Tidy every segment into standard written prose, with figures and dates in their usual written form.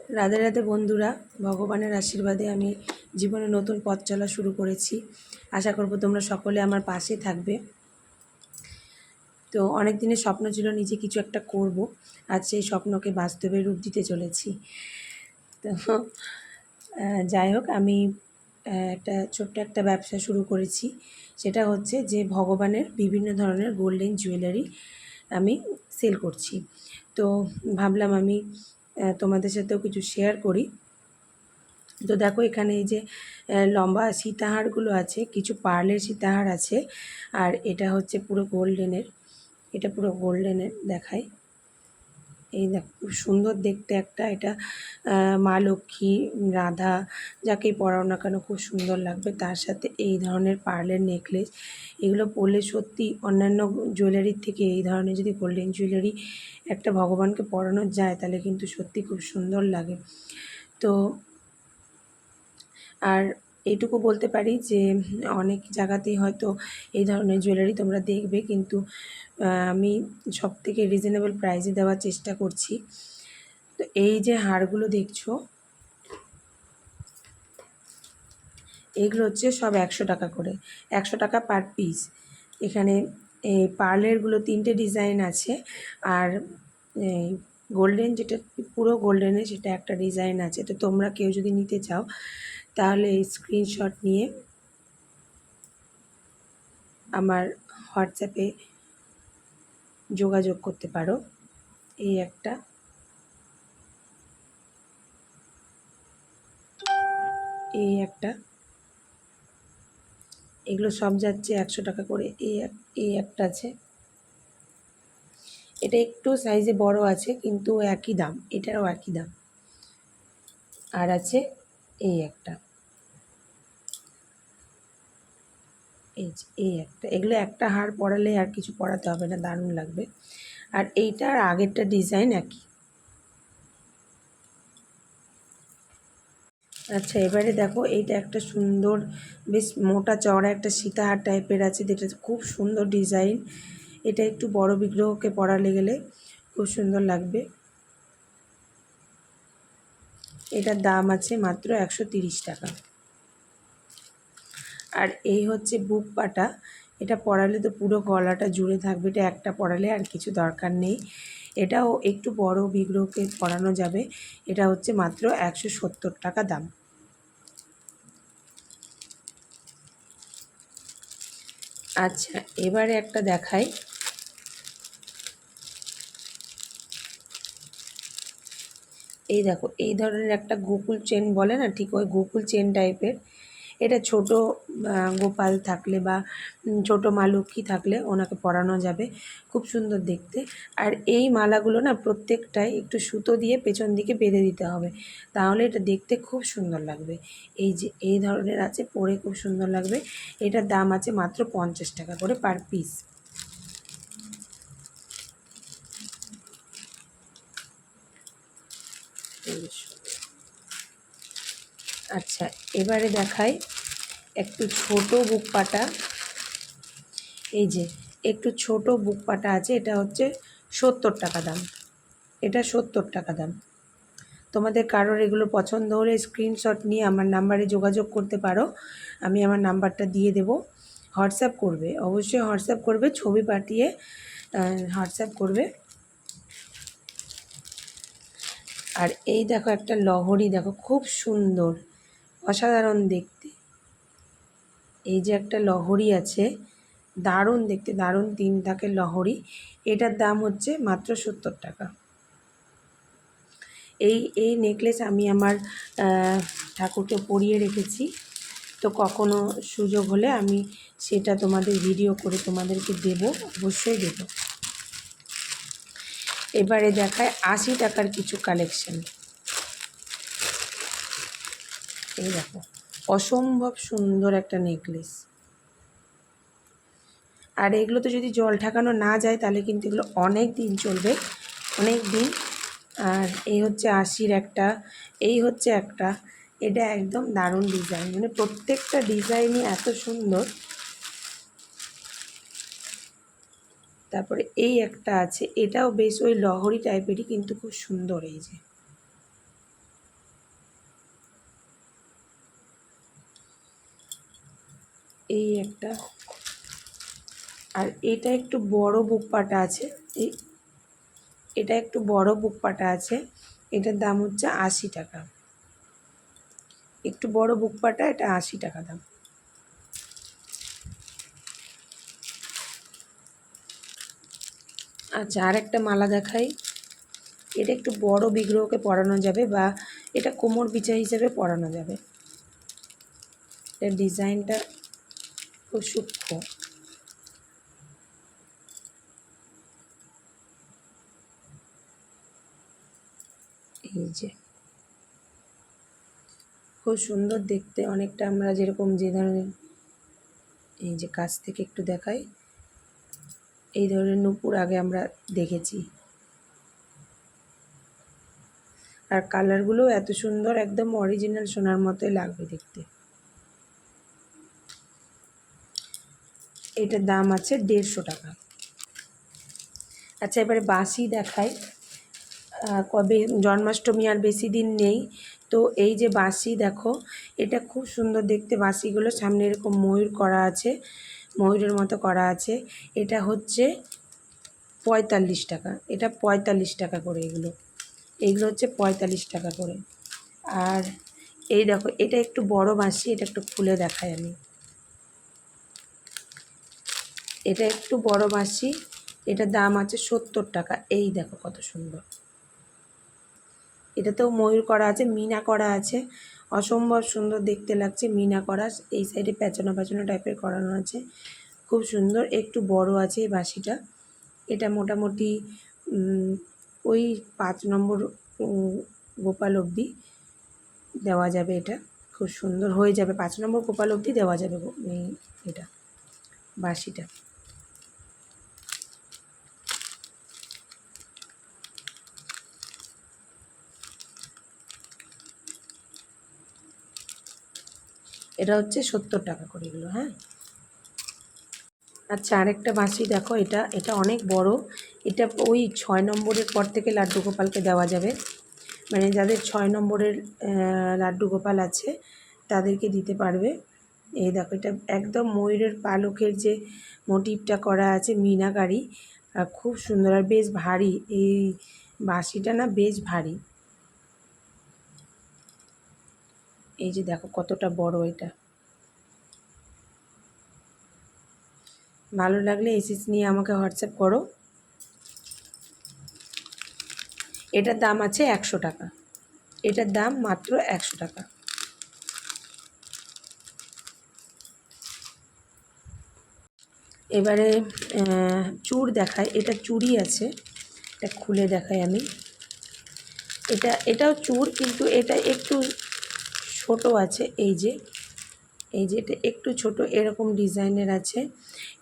রাধে রাধে বন্ধুরা, ভগবানের আশীর্বাদে আমি জীবনে নতুন পথ চলা শুরু করেছি। আশা করব তোমরা সকলে আমার পাশে থাকবে। তো অনেক দিনের স্বপ্ন ছিল নিজে কিছু একটা করব, আজ সেই স্বপ্নকে বাস্তবে রূপ দিতে চলেছি। তো যাই হোক, আমি একটা ছোট্ট একটা ব্যবসা শুরু করেছি। সেটা হচ্ছে যে ভগবানের বিভিন্ন ধরনের গোল্ডেন জুয়েলারি আমি সেল করছি। তো ভাবলাম আমি তোমাদের সাথেও কিছু শেয়ার করি। তো দেখো, এখানে এই যে লম্বা সীতাহারগুলো আছে, কিছু পার্লের সীতাহার আছে, আর এটা হচ্ছে পুরো গোল্ডেনের। এটা পুরো গোল্ডেনের দেখায়। এই দেখ, খুব সুন্দর দেখতে একটা। এটা মা লক্ষ্মী, রাধা, যাকেই পরাও না কেন খুব সুন্দর লাগবে। তার সাথে এই ধরনের পার্লের নেকলেস, এগুলো পরলে সত্যি অন্যান্য জুয়েলারির থেকে এই ধরনের যদি গোল্ডেন জুয়েলারি একটা ভগবানকে পরানো যায় তাহলে কিন্তু সত্যি খুব সুন্দর লাগে। তো আর এইটুকু বলতে পারি যে অনেক জায়গাতেই হয়তো এই ধরনের জুয়েলারি তোমরা দেখবে, কিন্তু আমি সবথেকে রিজনেবল প্রাইসে দেওয়ার চেষ্টা করছি। তো এই যে হারগুলো দেখছো, এইগুলো হচ্ছে সব 100 টাকা করে, 100 টাকা পার পিস। এখানে এই পার্লেরগুলো 3টে ডিজাইন আছে, আর এই গোল্ডেন যেটা পুরো গোল্ডেনের সেটা একটা ডিজাইন আছে। তো তোমরা কেউ যদি নিতে চাও তাহলে এই স্ক্রিনশট নিয়ে আমার হোয়াটসঅ্যাপে যোগাযোগ করতে পারো। এই একটা, এই একটা, এগুলো সব যাচ্ছে 100 টাকা করে। এই একটা আছে, এটা একটু সাইজে বড় আছে কিন্তু একই দাম, এটারও একই দাম। আর আছে এই একটা, এই একটা। এগুলো একটা হার পরালে আর কিছু পরাতে হবে না, দারুণ লাগবে। আর এইটার আগেরটা ডিজাইন একই। আচ্ছা, এবারে দেখো, এইটা একটা সুন্দর বেশ মোটা চওড়া একটা সীতাহার টাইপের আছে, যেটা খুব সুন্দর ডিজাইন। এটা একটু বড় বিগ্রহকে পরালে গেলে খুব সুন্দর লাগবে। এটার দাম আছে মাত্র 130 টাকা। আর এই হচ্ছে বুক পাটা, এটা পরালে তো পুরো গলাটা জুড়ে থাকবে, এটা একটা পরালে আর কিছু দরকার নেই। এটাও একটু বড় বিগ্রহকে পরানো যাবে। এটা হচ্ছে মাত্র 170 টাকা দাম। আচ্ছা, এবারে একটা দেখাই। এই দেখো, এই ধরনের একটা গোকুল চেন বলে না, ঠিক ওই গোকুল চেন টাইপের। এটা ছোট গোপাল থাকলে বা ছোট মা লক্ষ্মী থাকলে ওনাকে পরানো যাবে, খুব সুন্দর দেখতে। আর এই মালাগুলো না প্রত্যেকটাই একটু সুতো দিয়ে পেছন দিকে বেঁধে দিতে হবে, তাহলে এটা দেখতে খুব সুন্দর লাগবে। এই যে এই ধরনের আছে, পরে খুব সুন্দর লাগবে। এটার দাম আছে মাত্র 50 টাকা করে পার পিস। আচ্ছা, এবারে দেখাই একটু ছোট বুক পাটা। এই যে একটু ছোট বুক পাটা আছে, এটা হচ্ছে 70 টাকা দাম। এটা 70 টাকা দাম। তোমাদের কারোর এগুলো পছন্দ হলে স্ক্রিনশট নিয়ে আমার নাম্বারে যোগাযোগ করতে পারো। আমি আমার নাম্বারটা দিয়ে দেব, হোয়াটসঅ্যাপ করবে, অবশ্যই হোয়াটসঅ্যাপ করবে, ছবি পাঠিয়ে হোয়াটসঅ্যাপ করবে। আর এই দেখো একটা লহরি, দেখো খুব সুন্দর, অসাধারণ দেখতে। এই যে একটা লহরি আছে, দারুণ দেখতে, দারুণ 3 থাকের লহরি। এটার দাম হচ্ছে মাত্র 70 টাকা। এই নেকলেস আমি আমার ঠাকুরকে পরিয়ে রেখেছি। তো কখনো সুযোগ হলে আমি সেটা তোমাদের ভিডিও করে তোমাদেরকে দেব, অবশ্যই দেব। এবারে দেখায় 80 টাকার কিছু কালেকশন। এই দেখো, অসম্ভব সুন্দর একটা নেকলেস। আর এগুলো তো যদি জল ঠেকানো না যায় তাহলে কিন্তু এগুলো অনেক দিন চলবে, অনেক দিন। আর এই হচ্ছে 80-র একটা, এই হচ্ছে একটা। এটা একদম দারুণ ডিজাইন, মানে প্রত্যেকটা ডিজাইনই এত সুন্দর। তারপরে এই একটা আছে, এটাও বেশ ওই লহরি টাইপেরই কিন্তু খুব সুন্দর। এই যে এই একটা, আর এটা একটু বড় বুক পাটা আছে, এটা একটু বড় বুক পাটা আছে, এটার দাম হচ্ছে 80 টাকা। একটু বড় বুক পাটা, এটা 80 টাকা দাম। আচ্ছা, আর একটা মালা দেখাই। এটা একটু বড় বিগ্রহকে পরানো যাবে, বা এটা কোমর বিছা হিসেবে পরানো যাবে। এর ডিজাইনটা খুব সূক্ষ্ম। এই যে খুব সুন্দর দেখতে, অনেকটা আমরা যেরকম যে ধরনের, এই যে কাছ থেকে একটু দেখাই, এই ধরনের নূপুর আগে আমরা দেখেছি। আর কালারগুলো এত সুন্দর, একদম অরিজিনাল সোনার মতোই লাগবে দেখতে। এটার দাম আছে 150 টাকা। আচ্ছা, এবারে বাঁশি দেখাই। কবে জন্মাষ্টমী আর বেশি দিন নেই, তো এই যে বাঁশি দেখো, এটা খুব সুন্দর দেখতে। বাঁশিগুলো সামনে এরকম ময়ূর করা আছে, ময়ূরের মতো করা আছে। এটা হচ্ছে 45 টাকা। এটা 45 টাকা করে এইগুলো হচ্ছে 45 টাকা করে। আর এই দেখো, এটা একটু বড় বাঁশি, এটা একটু খুলে দেখাই আমি। এটা একটু বড় বাঁশি, এটার দাম আছে 70 টাকা। এই দেখো কত সুন্দর, এটাতেও ময়ূর করা আছে, মিনা করা আছে, অসম্ভব সুন্দর দেখতে লাগছে। মিনা করা, এই সাইডে প্যাঁচানো প্যাঁচানো টাইপের করানো আছে, খুব সুন্দর। একটু বড় আছে এই বাঁশিটা। এটা মোটামুটি ওই 5 নম্বর গোপাল অবধি দেওয়া যাবে। এটা খুব সুন্দর হয়ে যাবে, 5 নম্বর গোপাল অবধি দেওয়া যাবে এটা বাঁশিটা। এটা হচ্ছে 70 টাকা করে এগুলো। হ্যাঁ, আচ্ছা, আরেকটা বাঁশি দেখো, এটা এটা অনেক বড়। এটা ওই 6 নম্বরের পর থেকে লাড্ডু গোপালকে দেওয়া যাবে, মানে যাদের 6 নম্বরের লাড্ডু গোপাল আছে তাদেরকে দিতে পারবে। এই দেখো, এটা একদম ময়ূরের পালকের যে মোটিভটা করা আছে, মিনাকারি, আর খুব সুন্দর, আর বেশ ভারী। এই বাঁশিটা না বেশ ভারী। এই যে দেখো কতটা বড় এটা। ভালো লাগলে এসএস নিয়ে আমাকে হোয়াটসঅ্যাপ করো। এটার দাম আছে 100 টাকা। এটার দাম মাত্র 100 টাকা। এবারে চূড় দেখাই। এটা চুড়ি আছে, এটা খুলে দেখাই আমি। এটাও চূড়, কিন্তু এটা একটু ছোট আছে। এই যে এটা একটু ছোট, এরকম ডিজাইনের আছে।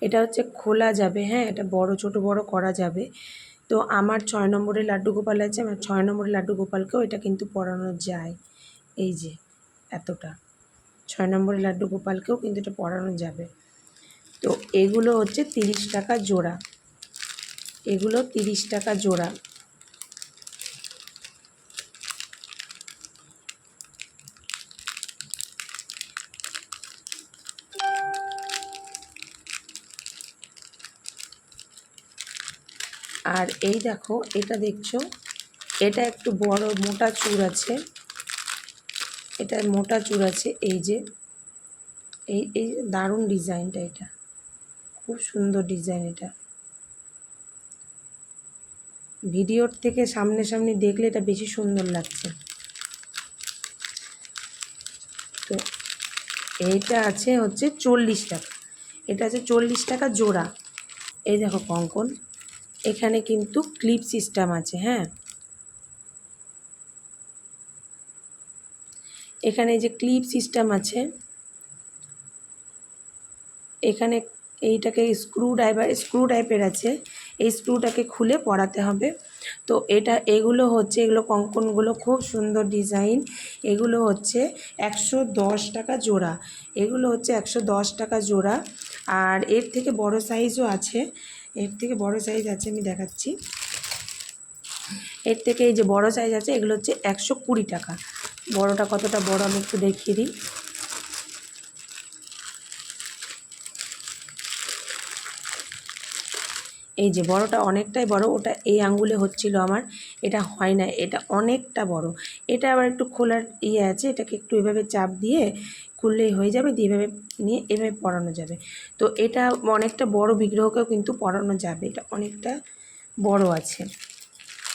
এটা হচ্ছে খোলা যাবে। হ্যাঁ, এটা বড় ছোট বড় করা যাবে। তো আমার 6 নম্বরের লাড্ডু গোপাল আছে, আমার 6 নম্বরের লাড্ডু গোপালকেও এটা কিন্তু পরানো যায়। এই যে এতটা, 6 নম্বরের লাড্ডু গোপালকেও কিন্তু এটা পরানো যাবে। তো এগুলো হচ্ছে 30 টাকা জোড়া। এগুলো 30 টাকা জোড়া। আর এই দেখো, এটা দেখছো, এটা একটু বড় মোটা চূড় আছে, এটা মোটা চূড় আছে। এই যে এই দারুণ ডিজাইনটা, এটা খুব সুন্দর ডিজাইন। এটা ভিডিওর থেকে সামনে সামনে দেখলে এটা বেশি সুন্দর লাগছে। তো এইটা আছে হচ্ছে 40 টাকা। এটা আছে 40 টাকা জোড়া। এই দেখো কঙ্কন, এখানে কিন্তু ক্লিপ সিস্টেম আছে। হ্যাঁ, এখানে এই যে ক্লিপ সিস্টেম আছে, এখানে এইটাকে স্ক্রু টাইপের আছে, এই স্ক্রুটাকে খুলে পরাতে হবে। তো এগুলো হচ্ছে, এগুলো কঙ্কনগুলো খুব সুন্দর ডিজাইন। এগুলো হচ্ছে 110 টাকা জোড়া। এগুলো হচ্ছে 110 টাকা জোড়া। আর এর থেকে বড় সাইজও আছে, এর থেকে বড় সাইজ আছে, আমি দেখাচ্ছি। এর থেকে এই যে বড় সাইজ আছে, এগুলো হচ্ছে 120 টাকা। বড়টা কতটা বড় আমি একটু দেখিয়ে দিই। এই যে বড়টা অনেকটাই বড়, ওটা এই আঙ্গুলে হচ্ছিল আমার, এটা হয় না, এটা অনেকটা বড়। এটা আবার একটু খোলার আছে, এটাকে একটু এভাবে চাপ দিয়ে খুললেই হয়ে যাবে, দিয়ে এভাবে নিয়ে এভাবে পরানো যাবে। তো এটা অনেকটা বড় বিগ্রহকেও কিন্তু পরানো যাবে, এটা অনেকটা বড় আছে।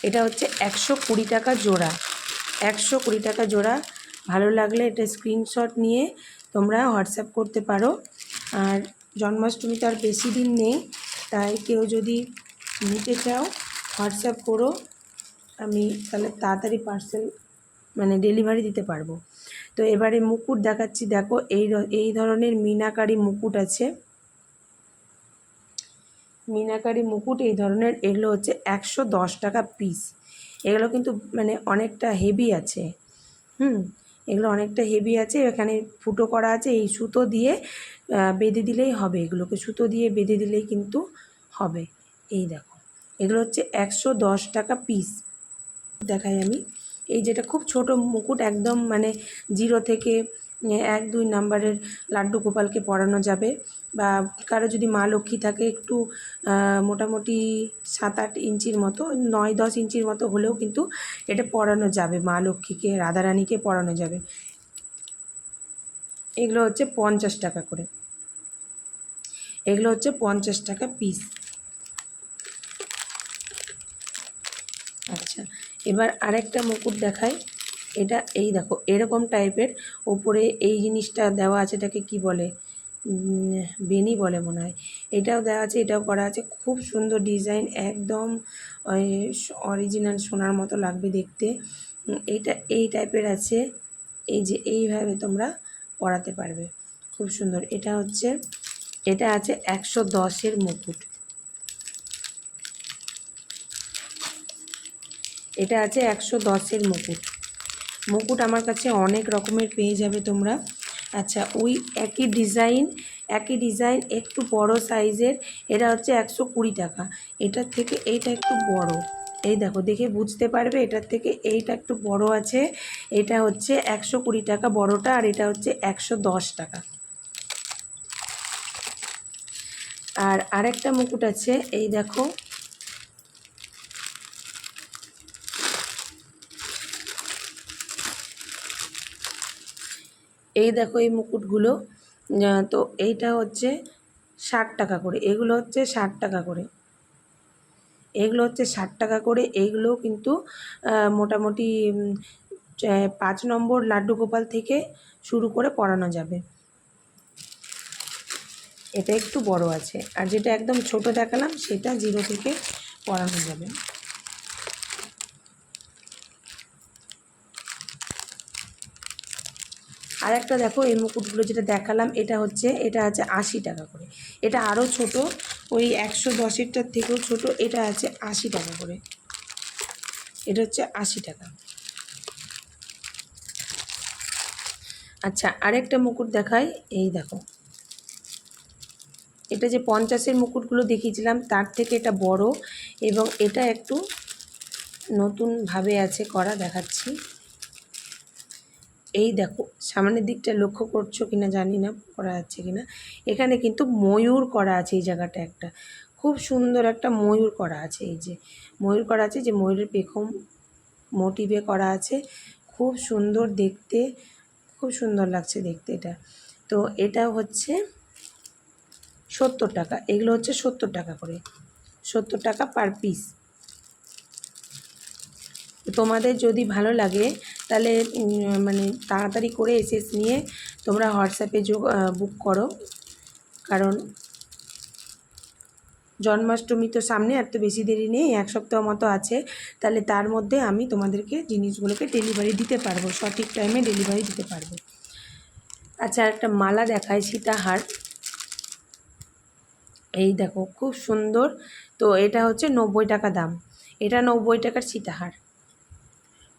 এটা হচ্ছে 120 টাকা জোড়া, 120 টাকা জোড়া। ভালো লাগলে এটা স্ক্রিনশট নিয়ে তোমরা হোয়াটসঅ্যাপ করতে পারো। আর জন্মাষ্টমী তো আর বেশি দিন নেই, তাই কেউ যদি নিতে চাও হোয়াটসঅ্যাপ করো, আমি তাহলে তাড়াতাড়ি পার্সেল মানে ডেলিভারি দিতে পারবো। তো এবারে মুকুট দেখাচ্ছি, দেখো এই ধরনের মিনাকারি মুকুট আছে, মিনাকারি মুকুট এই ধরনের, এগুলো হচ্ছে 110 টাকা পিস। এগুলো কিন্তু মানে অনেকটা হেভি আছে, এগুলো অনেকটা হেভি আছে। এখানে ফুটো করা আছে, এই সুতো দিয়ে বেঁধে দিলেই হবে, এগুলোকে সুতো দিয়ে বেঁধে দিলেই কিন্তু হবে। এই দেখো, এগুলো হচ্ছে 110 টাকা পিস। দেখাই আমি, এই যেটা খুব ছোট মুকুট, একদম মানে 0 থেকে 1-2 নাম্বারের লাড্ডু গোপালকে পরানো যাবে, বা কারো যদি মা লক্ষ্মী থাকে একটু মোটামুটি 7-8 ইঞ্চির মতো, 9-10 ইঞ্চির মতো হলেও কিন্তু এটা পরানো যাবে, মা লক্ষ্মীকে রাধারানীকে পরানো যাবে। এগুলো হচ্ছে 50 টাকা করে, এগুলো হচ্ছে 50 টাকা পিস। আচ্ছা, এবার আরেকটা মুকুট দেখাই। এটা এই দেখো এরকম টাইপের, ওপরে এই জিনিসটা দেওয়া আছে, এটাকে কি বলে, বেনি বলে মনে হয়। এটাও দেওয়া আছে, এটাও করা আছে, খুব সুন্দর ডিজাইন, একদম অরিজিনাল সোনার মতো লাগবে দেখতে। এইটা এই টাইপের আছে, এই যে এইভাবে তোমরা পরাতে পারবে, খুব সুন্দর। এটা হচ্ছে, এটা আছে 110-এর মুকুট, এটা আছে 110-এর মুকুট। মুকুট আমার কাছে অনেক রকমের পেয়ে যাবে তোমরা। আচ্ছা, ওই একই ডিজাইন একটু বড় সাইজের, এটা হচ্ছে 120 টাকা। এটার থেকে এইটা একটু বড়, এই দেখো দেখে বুঝতে পারবে, এটার থেকে এইটা একটু বড় আছে, এটা হচ্ছে 120 টাকা বড়টা, আর এটা হচ্ছে 110 টাকা। আর আরেকটা মুকুট আছে, এই দেখো, এই দেখো এই মুকুটগুলো, তো এইটা হচ্ছে 60 টাকা করে, এগুলো হচ্ছে 60 টাকা করে, এগুলো হচ্ছে 60 টাকা করে। এইগুলোও কিন্তু মোটামুটি 5 নম্বর লাড্ডু গোপাল থেকে শুরু করে পরানো যাবে। এটা একটু বড় আছে, আর যেটা একদম ছোট দেখালাম সেটা 0 থেকে পরানো যাবে। আর একটা দেখো, এই মুকুটগুলো যেটা দেখালাম এটা আছে 80 টাকা করে। এটা আরও ছোট, ওই 110-এরটার থেকেও ছোট, এটা আছে 80 টাকা করে, এটা হচ্ছে 80 টাকা। আচ্ছা, আরেকটা মুকুট দেখাই, এই দেখো, এটা যে 50-এর মুকুটগুলো দেখিয়েছিলাম তার থেকে এটা বড়, এবং এটা একটু নতুনভাবে আছে করা, দেখাচ্ছি। এই দেখো, সামনের দিকটা লক্ষ্য করছো কিনা জানি না, করা যাচ্ছে কিনা, এখানে কিন্তু ময়ূর করা আছে, এই জায়গাটা একটা খুব সুন্দর একটা ময়ূর করা আছে, এই যে ময়ূর করা আছে, যে ময়ূরের পেখম মোটিভে করা আছে, খুব সুন্দর দেখতে, খুব সুন্দর লাগছে দেখতে এটা। তো এটা হচ্ছে 70 টাকা, এগুলো হচ্ছে 70 টাকা করে, 70 টাকা পার পিস। তোমাদের যদি ভালো লাগে তাহলে মানে তাড়াতাড়ি করে এসএস নিয়ে তোমরা হোয়াটসঅ্যাপে বুক করো, কারণ জন্মাষ্টমী তো সামনে, আর তো বেশি দেরি নেই, 1 সপ্তাহ মতো আছে, তাহলে তার মধ্যে আমি তোমাদেরকে জিনিসগুলোকে ডেলিভারি দিতে পারবো, সঠিক টাইমে ডেলিভারি দিতে পারবো। আচ্ছা, একটা মালা দেখায়, সীতাহার, এই দেখো খুব সুন্দর। তো এটা হচ্ছে 90 টাকা দাম, এটা 90 টাকার সীতাহার,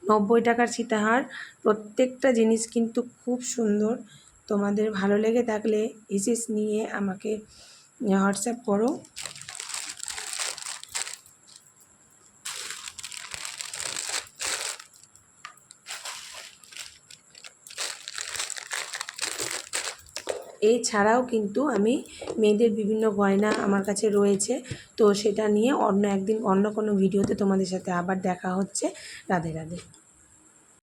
90 টাকার সীতাহার। প্রত্যেকটা জিনিস কিন্তু খুব সুন্দর, তোমাদের ভালো লেগে থাকলে এসএস নিয়ে আমাকে হোয়াটসঅ্যাপ করো। এছাড়াও কিন্তু আমি মেয়েদের বিভিন্ন গয়না আমার কাছে রয়েছে, তো সেটা নিয়ে অন্য একদিন অন্য কোনো ভিডিওতে তোমাদের সাথে আবার দেখা হচ্ছে। রাধে রাধে।